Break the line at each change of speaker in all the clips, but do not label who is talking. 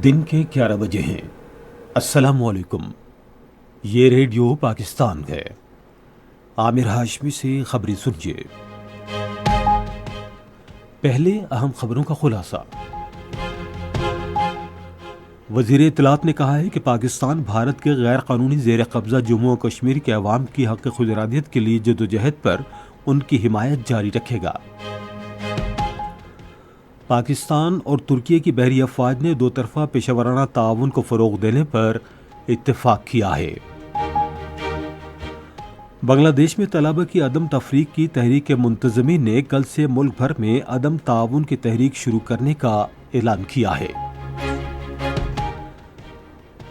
دن کے 11 بجے ہیں۔ السلام علیکم، یہ ریڈیو پاکستان ہے۔ عامر ہاشمی سے خبریں سنیے۔ پہلے اہم خبروں کا خلاصہ۔ وزیر اطلاعات نے کہا ہے کہ پاکستان بھارت کے غیر قانونی زیر قبضہ جموں و کشمیر کے عوام کی حق خود ارادیت کے لیے جدوجہد پر ان کی حمایت جاری رکھے گا۔ پاکستان اور ترکی کی بحری افواج نے دو طرفہ پیشہ ورانہ تعاون کو فروغ دینے پر اتفاق کیا ہے۔ بنگلہ دیش میں طلبہ کی عدم تفریق کی تحریک کے منتظمین نے کل سے ملک بھر میں عدم تعاون کی تحریک شروع کرنے کا اعلان کیا ہے۔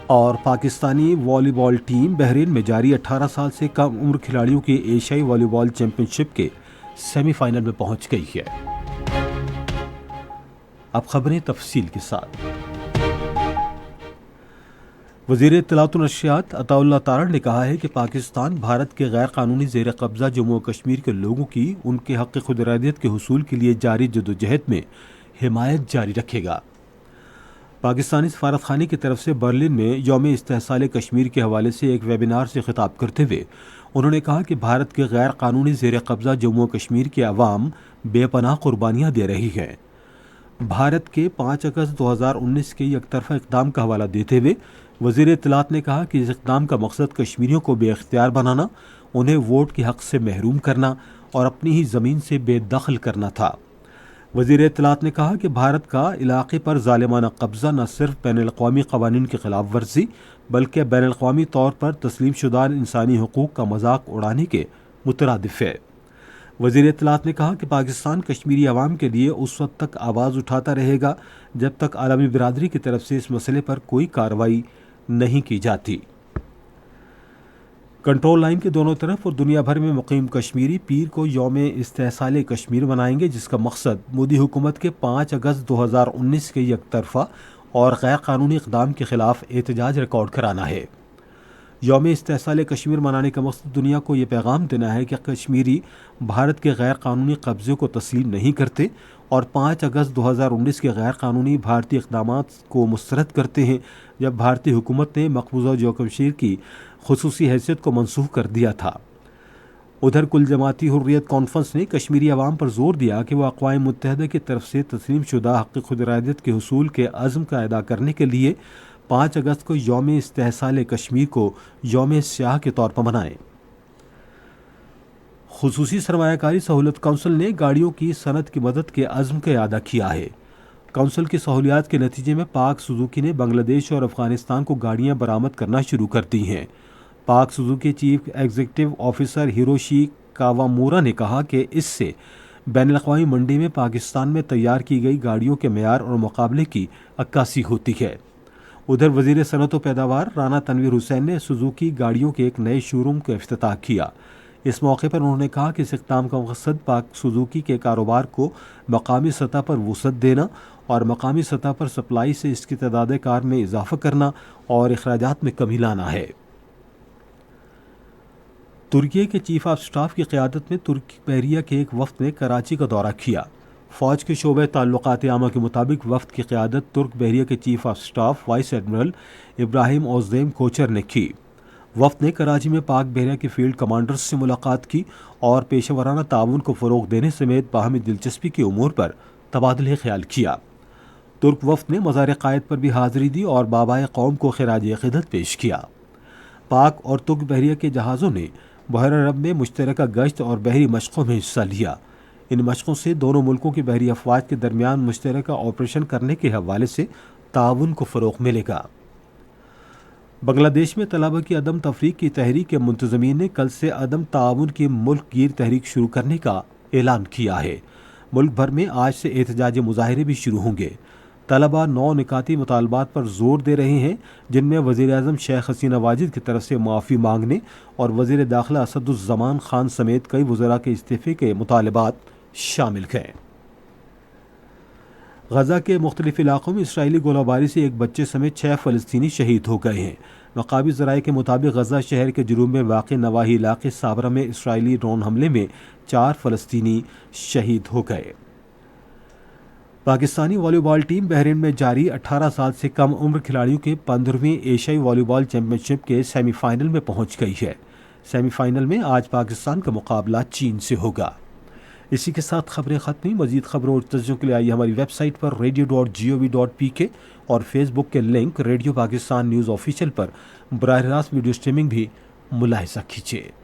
اور پاکستانی والی بال ٹیم بحرین میں جاری 18 سال سے کم عمر کھلاڑیوں کی ایشیائی والی بال چیمپئن شپ کے سیمی فائنل میں پہنچ گئی ہے۔ اب خبریں تفصیل کے ساتھ۔ وزیر اطلاعات و نشریات عطا اللہ تارڑ نے کہا ہے کہ پاکستان بھارت کے غیر قانونی زیر قبضہ جموں و کشمیر کے لوگوں کی ان کے حق خود ارادیت کے حصول کے لیے جاری جدوجہد میں حمایت جاری رکھے گا۔ پاکستانی سفارت خانے کی طرف سے برلن میں یوم استحصال کشمیر کے حوالے سے ایک ویبینار سے خطاب کرتے ہوئے انہوں نے کہا کہ بھارت کے غیر قانونی زیر قبضہ جموں و کشمیر کے عوام بے پناہ قربانیاں دے رہی ہیں۔ بھارت کے 5 اگست 2019 کے یک طرفہ اقدام کا حوالہ دیتے ہوئے وزیر اطلاعات نے کہا کہ اس اقدام کا مقصد کشمیریوں کو بے اختیار بنانا، انہیں ووٹ کے حق سے محروم کرنا اور اپنی ہی زمین سے بے دخل کرنا تھا۔ وزیر اطلاعات نے کہا کہ بھارت کا علاقے پر ظالمانہ قبضہ نہ صرف بین الاقوامی قوانین کی خلاف ورزی بلکہ بین الاقوامی طور پر تسلیم شدہ انسانی حقوق کا مذاق اڑانے کے مترادف ہے۔ وزیر اطلاعات نے کہا کہ پاکستان کشمیری عوام کے لیے اس وقت تک آواز اٹھاتا رہے گا جب تک عالمی برادری کی طرف سے اس مسئلے پر کوئی کارروائی نہیں کی جاتی۔ کنٹرول لائن کے دونوں طرف اور دنیا بھر میں مقیم کشمیری پیر کو یوم استحصال کشمیر منائیں گے، جس کا مقصد مودی حکومت کے 5 اگست 2019 کے یک طرفہ اور غیر قانونی اقدام کے خلاف احتجاج ریکارڈ کرانا ہے۔ یوم استحصال کشمیر منانے کا مقصد دنیا کو یہ پیغام دینا ہے کہ کشمیری بھارت کے غیر قانونی قبضے کو تسلیم نہیں کرتے اور 5 اگست 2019 کے غیر قانونی بھارتی اقدامات کو مسترد کرتے ہیں، جب بھارتی حکومت نے مقبوضہ جموں کشمیر کی خصوصی حیثیت کو منسوخ کر دیا تھا۔ ادھر کل جماعتی حریت کانفرنس نے کشمیری عوام پر زور دیا کہ وہ اقوام متحدہ کی طرف سے تسلیم شدہ حق خود ارادیت کے حصول کے عزم کا ادا کرنے کے لیے 5 اگست کو یوم استحصال کشمیر کو یوم سیاہ کے طور پر منائیں۔ خصوصی سرمایہ کاری سہولت کونسل نے گاڑیوں کی صنعت کی مدد کے عزم کا اعادہ کیا ہے۔ کونسل کی سہولیات کے نتیجے میں پاک سوزوکی نے بنگلہ دیش اور افغانستان کو گاڑیاں برآمد کرنا شروع کر دی ہیں۔ Pak Suzuki chief executive officer Hiroshi Kawamura نے کہا کہ اس سے بین الاقوامی منڈی میں پاکستان میں تیار کی گئی گاڑیوں کے معیار اور مقابلے کی عکاسی ہوتی ہے۔ ادھر وزیر صنعت و پیداوار رانا تنویر حسین نے سوزوکی گاڑیوں کے ایک نئے شو روم کا افتتاح کیا۔ اس موقع پر انہوں نے کہا کہ اس اقدام کا مقصد پاک سوزوکی کے کاروبار کو مقامی سطح پر وسعت دینا اور مقامی سطح پر سپلائی سے اس کی تعداد کار میں اضافہ کرنا اور اخراجات میں کمی لانا ہے۔ ترکی کے چیف آف سٹاف کی قیادت میں ترک بحریہ کے ایک وفد نے کراچی کا دورہ کیا۔ فوج کے شعبہ تعلقات عامہ کے مطابق وفد کی قیادت ترک بحریہ کے chief of staff vice admiral Ibrahim Ozdemir Kocer نے کی۔ وفد نے کراچی میں پاک بحریہ کے فیلڈ کمانڈرز سے ملاقات کی اور پیشہ ورانہ تعاون کو فروغ دینے سمیت باہمی دلچسپی کے امور پر تبادلہ خیال کیا۔ ترک وفد نے مزار قائد پر بھی حاضری دی اور بابائے قوم کو خراج عقیدت پیش کیا۔ پاک اور ترک بحریہ کے جہازوں نے بحیرہ عرب میں مشترکہ گشت اور بحری مشقوں میں حصہ لیا۔ ان مشقوں سے دونوں ملکوں کی بحری افواج کے درمیان مشترکہ آپریشن کرنے کے حوالے سے تعاون کو فروغ ملے گا۔ بنگلہ دیش میں طلبہ کی عدم تفریق کی تحریک کے منتظمین نے کل سے عدم تعاون کی ملک گیر تحریک شروع کرنے کا اعلان کیا ہے۔ ملک بھر میں آج سے احتجاجی مظاہرے بھی شروع ہوں گے۔ طلبہ 9 نکاتی مطالبات پر زور دے رہے ہیں، جن میں وزیر اعظم شیخ حسینہ واجد کی طرف سے معافی مانگنے اور وزیر داخلہ اسد الزمان خان سمیت کئی وزراء کے استعفے کے مطالبات شامل ہیں۔ غزہ کے مختلف علاقوں میں اسرائیلی گولہ باری سے ایک بچے سمیت 6 فلسطینی شہید ہو گئے ہیں۔ مقامی ذرائع کے مطابق غزہ شہر کے جنوب میں واقع نواحی علاقے صابرہ میں اسرائیلی ڈرون حملے میں 4 فلسطینی شہید ہو گئے۔ پاکستانی والی بال ٹیم بحرین میں جاری 18 سال سے کم عمر کھلاڑیوں کے 15ویں ایشیائی والی بال چیمپئن شپ کے سیمی فائنل میں پہنچ گئی ہے۔ سیمی فائنل میں آج پاکستان کا مقابلہ چین سے ہوگا۔ اسی کے ساتھ خبریں ختم۔ مزید خبروں اور تجزیوں کے لیے آئیے ہماری ویب سائٹ پر radio.gov.pk اور فیس بک کے link radio Pakistan news official پر براہ راست ویڈیو سٹریمنگ بھی ملاحظہ کیجیے۔